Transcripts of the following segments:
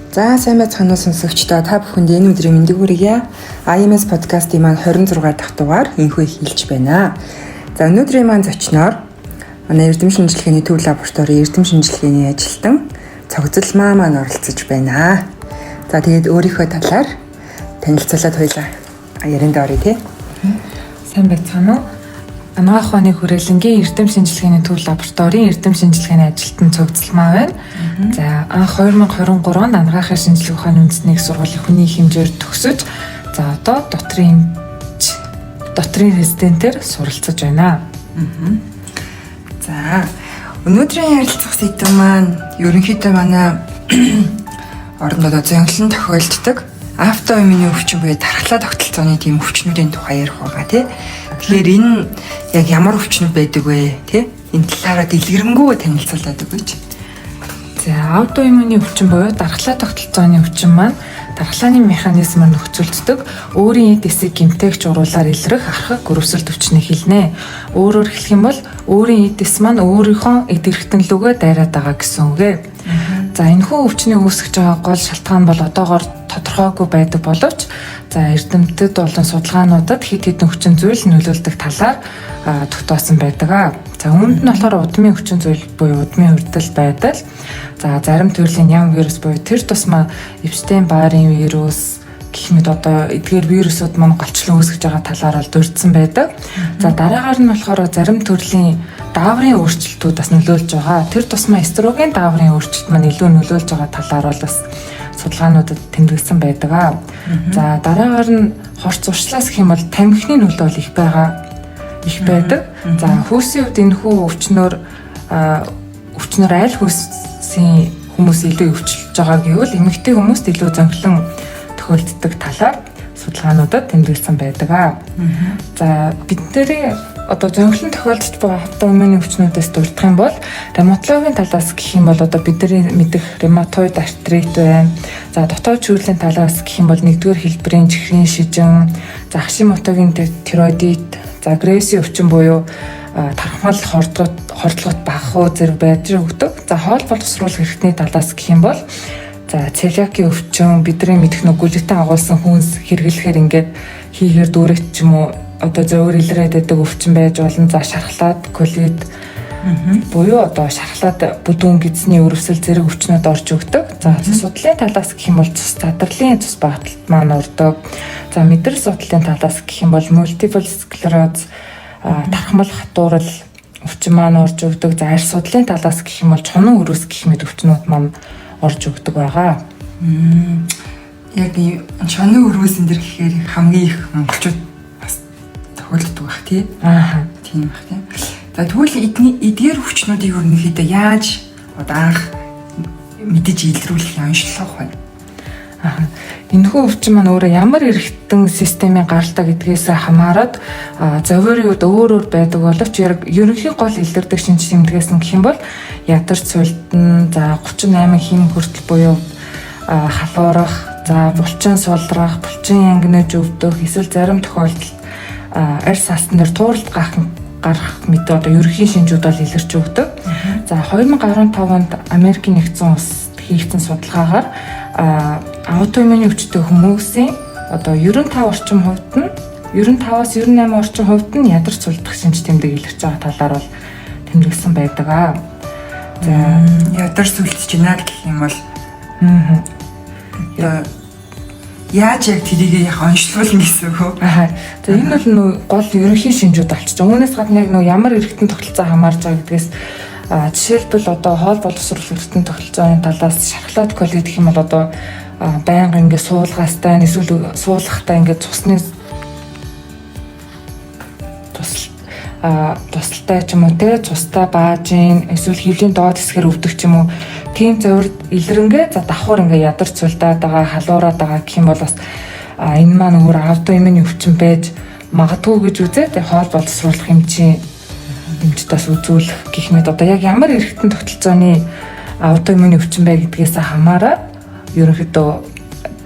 За сайн байцгаана уу сонсогчдоо, та бүхэнд энэ өдрийн мэндийг хүргье. IMS подкастын маань 26 дахь дугаар энхүү эхэлж байна. За өнөөдрийн маань зочноор манай эрдэм шинжилгээний төв лабораторийн эрдэм шинжилгээний ажилтан цогцолмаа маань оролцож байна. За тэгээд өөрийнхөө талаар танилцуулаад хоёлаа ярианд оръё тий. Сайн байцгаана уу? Анагаах ухааны хүрээлэнгийн эрдэм шинжилгээний төв лабораторийн эрдэм шинжилгээний ажилтан цогцолмаа байна. За анх 2023 онд анагаахын шинжилгээ ухааны үндэсний их сургуулийн хүний хэмжээр төгсөж за одоо дотрийн резидентээр суралцж байна. За өнөөдрийн ярилцах сэдэв маань ерөнхийдөө манай оронд одоо зөнхлөн тохиолддог автоиммуны өвчин буюу тархлаа тогтолцооны тийм өвчнүүдийн тухай ярих байгаа тий. Тэгэхээр энэ яг ямар өвчнүүд байдаг вэ тий? Энэ талаараа дэлгэрэнгүй танилцуулаад өгөөч. За аутоиммуны өвчин буюу дархлаа тогтолцооны өвчин маань дархлааны механизмаар нөхцөлддөг өөрийн эд эсийг гэмтээгч уруулаар илрэх архаг өрөвсөлт өвчнийг хэлнэ. Өөрөөр хэлэх юм бол өөрийн эд эс маань өөрийнхөө эд эрхтэнлүгөө дайраад байгаа гэсэн үг ээ. За энэхүү өвчнийг үүсгэж байгаа гол шалтгаан бол одоогоор тодорхойгүй байдаг боловч за эрдэмтэд болон судалгаануудад хэд хэдэн хүчин зүйл нөлөөлдөг талаар тогтоосон байдаг. За үүнд нь болохоор удмын хүчин зүйл буюу удмын урддал байдал. За зарим төрлийн ям вирус буюу тэр тусмаа Эпштейн-Баррын вирус гэх мэт одоо эдгээр вирусууд маань голчлон үүсгэж байгаа талаар бол дурдсан байдаг. За дараагаар нь болохоор зарим төрлийн дааврын өөрчлөлтүүд бас нөлөөлж байгаа. Тэр тусмаа эстроген дааврын өөрчлөлт маань илүү нөлөөлж байгаа талаар бол бас судалгаануудад тэмдэглэсэн байдаг. За дараагаар нь хорц уршлаас гэх юм бол тамхины нөлөө бол их байдаг. За хүйсийн хувьд энэхүү өвчнөр аль хүйсийн хүмүүс илүү өвчлөж байгаа гэвэл эмэгтэй хүмүүст илүү зөнхлөн тохиолддог талаар судалгаануудад тэмдэглэсэн байдаг. За бидний одоо зөнхлөн тохиолдож байгаа автоиммуны өвчнүүдээс дурдах юм бол ревматологийн талаас гэх юм бол одоо бидний мэдэх ревматоид артрит байна. За дотоод шүүрлийн талаас гэх юм бол нэгдүгээр хэлбэрийн чихрийн шижин, за хашимотогийн тироидит, за Грейси өвчин буюу тархмал хордлогот багах зэрэг байдлыг өгдөг. За хоол боловсруулах эрхтний талаас гэх юм бол за целиакийн өвчин, бидний мэдэх нэг глютен агуулсан хүнс хэрэглэхээр ингээд хийгээр дүүрэх ч юм уу одоо зөөр илрээд байдаг өвчин байж болно. За шархлаад колит буюу одоо шархлаад бүдүүн гидсний өрөвсөл зэрэг өвчнүүд орж өгдөг. За судлалын талаас гэх юм бол цус задрлын цус багталт маань ордог. За мэдрэл судлалын талаас гэх юм бол мультипл склероз тархмал хатуурал өвчин маань орж өгдөг. За арь судлалын талаас гэх юм бол чунан өрөөс гэх мэт өвчнүүд маань орж өгдөг байгаа. Яг чонын өрөөс энэ гэхээр хамгийн их монголчууд бас тохиолддог байх тий. Тийм байх тий. За тэгвэл эдгээр өвчнүүдийг ерөнхийдөө яаж одоо анх мэдэж илрүүлэх онцлог вэ? Энэхүү өвчин маань өөрөө ямар эрхтэн системийн гаралтай гэдгээс хамаарат зовоорын үед өөр байдаг боловч ерөнхий гол илэрдэг шинж тэмдгээс нь гэх юм бол ядарч султан, за 38 хим хүртэл буюу халуурах, за булчин сулрах, булчин янгинаж өвдөх, эсвэл зарим тохиолдолд арь саасан дээр тууралт гарах мэт одоо ерөнхий шинжүүд бол илэрч өгдөг. За 2015 онд Америкийн нэгдсэн улсад хийгдсэн судалгаагаар аутоиммуны өвчтэй хүмүүсийн одоо 95 орчим хувьд нь 95-аас 98 орчим хувьд нь ядарч сулдах шинж тэмдэг илэрч байгаа талаар бол тэмдэглэсэн байдаг. За ядарч сүлдэж байна гэх юм бол яаж яг тэрийг яг онцлуулна гэсэн үг. За энэ бол гол ерөнхий шинжүүд болчих. Үүнээс гадна яг ямар эрхтэн тогтолцоо хамаарч байгаа гэдгээс жишээлбэл одоо хоол боловсруулах эрхтэн тогтолцооны талаас шархлаад колит гэх юм бол одоо байнга ингээд суулгаастай эсвэл суулгахтай ингээд цусны тусалтай ч юм уу те цустай баажийн эсвэл хөвлийн доод хэсгээр өвдөх ч юм уу тийм зөвөрд илрэнгээ за давхар ингээд ядарч сулдаад байгаа халуураад байгаа гэх юм бол бас энэ маань өөр аутоиммуны өвчин байж магадгүй гэж үзээ. Тэг хоол боловсруулах эмчтээс үзүүлэх гэх мэт одоо яг ямар эрхтэн тогтолцооны аутоиммуны өвчин бай гэдгээс хамаарат ерөнхийдөө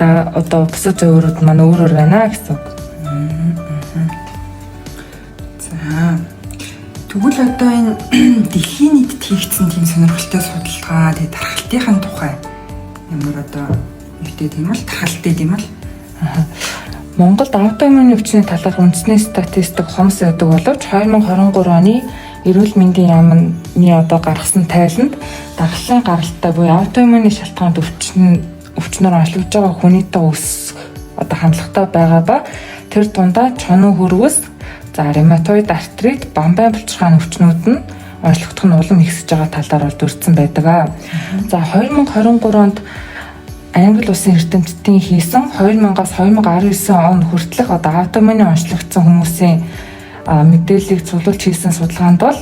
одоо бусад зөвөрүүд маань өөрөөр байна гэсэн үг. За тэгвэл одоо энэ дэлхийн нийтэд хийгдсэн тийм сонирхолтой судалгаа тэгээд тархалтынхаа тухай ямар одоо Нэгтэй тийм л тархалтай тийм л. Монголд аутоиммуны өвчний талаарх үндэсний статистик хомс байдаг боловч 2023 оны эрүүл мэндийн яамны одоо гаргасан тайланд дархлын гаралтай буюу аутоиммуны шалтгаанд өвчнөр онцлогдож байгаа хүнийтэй өсөх одоо хандлагатай байгаа ба тэр дундаа чонуу хөрвөс, ревматоид артрит, бамбайн булчирхааны өвчнүүд нь онцлогдох нь улам ихсэж байгаа талаар бол дурдсан байдаг. За 2023 онд Англи улсын эрдэмтдийн хийсэн 2000-аас 2019 он хүртэлх одоо аутоиммуны онцлогдсон хүмүүсийн мэдээллийг цуглуулж хийсэн судалгаанд бол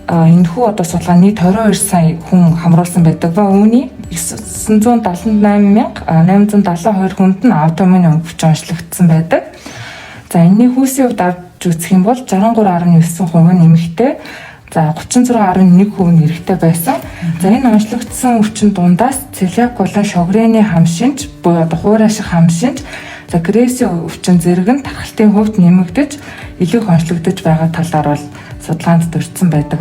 энэхүү одоо судалгаа нийт 22 сая хүн хамруулсан байдаг ба үүний 978,872 хүнд нь аутоиммуны өвч онцлогдсон байдаг. За энэний хүйсийн хувьд авч үзэх юм бол 63.9% нь эмэгтэй, 36.1% нь эрэгтэй байсан. За энэ онцлогдсон өвчин дундаас целиак болон шогрээний хамшинж буюу одоо хуурай шиг хамшинж, Грейси өвчин зэрэг нь тархалтын хувьд нэмэгдэж илүү их онцлогдож байгаа талаар бол судалгаанд дурдсан байдаг.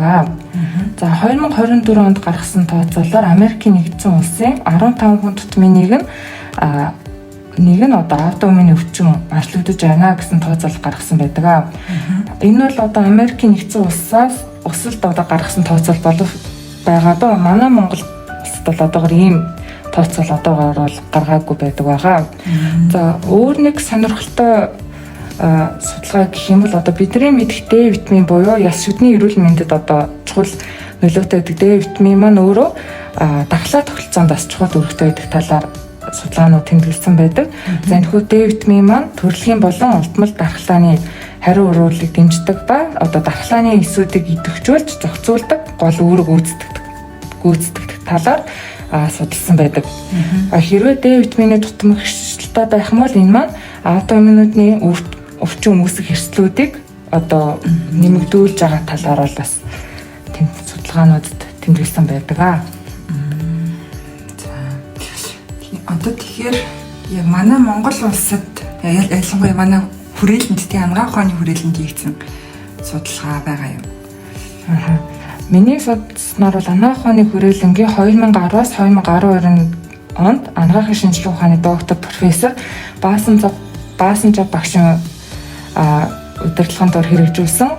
За 2024 онд гаргасан тооцоолоор Америкийн нэгдсэн улсын 15 хүн тутмын нэг нь одоо аутоиммуны өвчин онцлогдож байна гэсэн тооцоол гаргасан байдаг. Энэ бол одоо Америкийн нэгдсэн улсад одоо гаргасан тооцоол болов байгаа ба манай Монгол улсад бол одоогоор ийм тооцоол одоогоор бол гаргаагүй байдаг байгаа. За өөр нэг сонирхолтой судалгаа гэх юм бол одоо бидний мэдэх Д витамин буюу яс шүдний эрүүл мэндэд одоо чухал нөлөөтэй байдаг Д витамин маань өөрөө дархлаа тогтолцоонд бас чухал үүрэгтэй байдаг талаар судалгаанууд тэмдэглэсэн байдаг. За энэхүү Д витамин маань төрөлхийн болон улдмал дархлааны хариу урвалыг дэмждэг ба одоо дархлааны эсүүдийг идэвхжүүлж зохицуулдаг гол үүрэг гүйцэтгэх талаар судалсан байдаг. Хэрвээ Д витамины дутмагчлалтай байх юм бол энэ маань аутоиммуны өвчин үүсэх эрсдлүүдийг одоо нэмэгдүүлж байгаа талаар бол бас судалгаануудад тэмдэглэсэн байдаг. Одоо тэгэхээр яг манай Монгол улсад ялангуяа манай хүрээлэнд тийм анагаах ухааны хүрээлэнд хийгдсэн судалгаа байгаа юм. Миний судалснаар бол анагаах ухааны хүрээлэнгийн 2010-аас 2012 онд анагаахын шинжилгээ ухааны доктор профессор Баасанжав багшийн удирдлаганд хэрэгжүүлсэн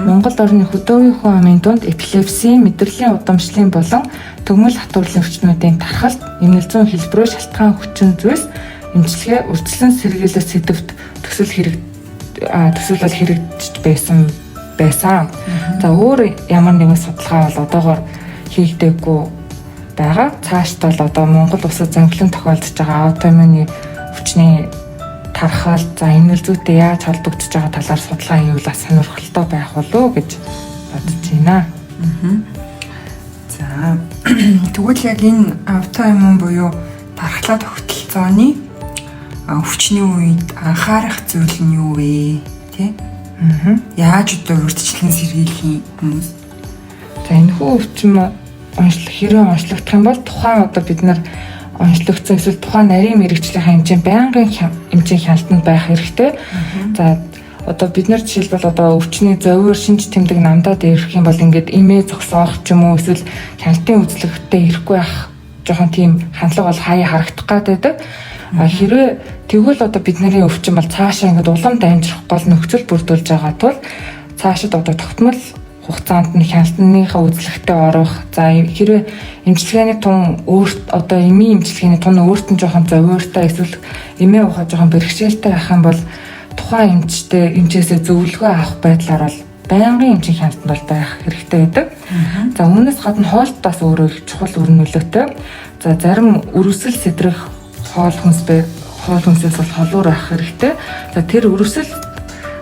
Монгол орны хөдөөгийн хүн амын дунд эпилепси, мэдрэлийн удамшлын болон төгмөл хатуурлын өвчнүүдийн тархалт, эмнэлзүүн хэлбэрөө шалтгаан хүчин зүйлс, эмчилгээ, үржилсэн сэргийлэл сэдвт төсөөлөл хэрэгжиж байсан. За өөр ямар нэгэн судалгаа бол одоогоор хийгдээгүй байгаа. Цаашд бол одоо Монгол улсад зангилан тохиолдож байгаа аутоиммуны өвчний тархалт, эмнэлзүүтэй яаж холбогдож байгаа талаар судалгаа хийвэл бас сонирхолтой байх болов гэж бодож байна. За тэгвэл яг энэ аутоиммун буюу дархлаа тогтолцооны өвчний үед анхаарах зүйл нь юу вэ? Тэ? Яаж одоо урьдчилан сэргийлэх хүмүүс? За энэхүү өвчин хэрэг онцлогдох юм бол тухайн одоо бид нар онцлогдсон эсвэл тухайн нарийн мэрэгчлийн хэмжээ байнгын хэмжээ хяналтанд байх хэрэгтэй. За одоо бид нар жишээлбэл одоо өвчний зовир шинж тэмдэг намдаад ирэх юм бол ингээд имээ зогсоох ч юм уу эсвэл хяналтын үзлэгтээ ирэхгүй байх жоохон тийм хандлага бол хаяа харагдах гэдэг. Хэрвээ тэгвэл одоо бидний өвчин бол цаашаа ингээд улам дамжрах гол нөхцөл бүрдүүлж байгаа тул цаашид одоо тогтмол хугацаанд нь хяналтныхаа үзлэгтээ орох. За хэрвээ эмчилгээний тун өөрт одоо эмийн эмчилгээний тун өөрт нь жоохон зовиортой эсвэл эмээ ухаа жоохон бэрхшээлтэй байх юм бол тухайн эмчээсээ зөвлөгөө авах байдлаар бол байнгын эмчийн хяналтанд бол байх хэрэгтэй байдаг. За үүнээс гадна хоолт бас өөрөө их чухал үр нөлөөтэй. За зарим өрөвсөл сэтрэх хоол хүнсээс бол холуур байх хэрэгтэй. За тэр өрөвсөл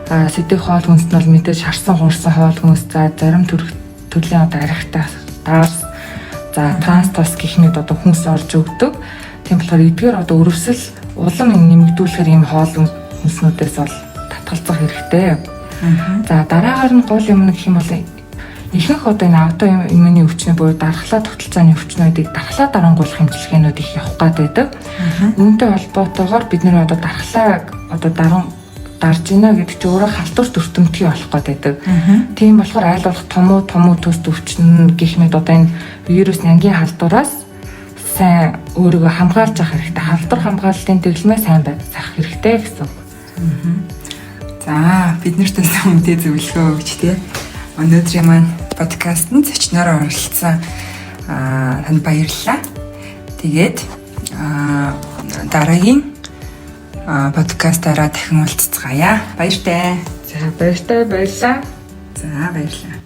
сэдэх хоол хүнс нь бол мэдээж харсан хуурсан хоол хүнс, за зарим төрлийн одоо архитаа даарс, за транстос гэх мэт одоо хүнс орж өгдөг. Тийм болохоор эдгээр одоо өрөвсөл улам нэмэгдүүлэхээр ийм хоол хүнснүүдээс бол татгалзах хэрэгтэй. За дараагаар нь гол юм гэх юм бол ихэнх одоо энэ аутоиммуны өвчнөө буюу дархлаа тогтолцооны өвчнүүдийг дархлаа дарангуулах эмчилгээнүүд их явах гэдэг. Үүнтэй холбоотойгоор бид нэр одоо дархлаа одоо дарж гинэ гэдэг чинь өөрөө халдварт өртөмтгий болох гэдэг. Тийм болохоор айл болох том төст өвчин гэх мэт одоо энэ вирус нянгийн халдвараас сайн өөрийгөө хамгаалж авах хэрэгтэй. Халдвар хамгаалалтын дэглэмээ сайн байх хэрэгтэй гэсэн. За бид нартай үнэтэй зөвлөгөө өгч тий. Өнөөдрийн маань подкастт зочноор оролцсон танд баярлалаа. Тэгээд дараагийн подкастаараа дахин уулзцгаая. Баяртай. За баярлалаа. За баярлалаа.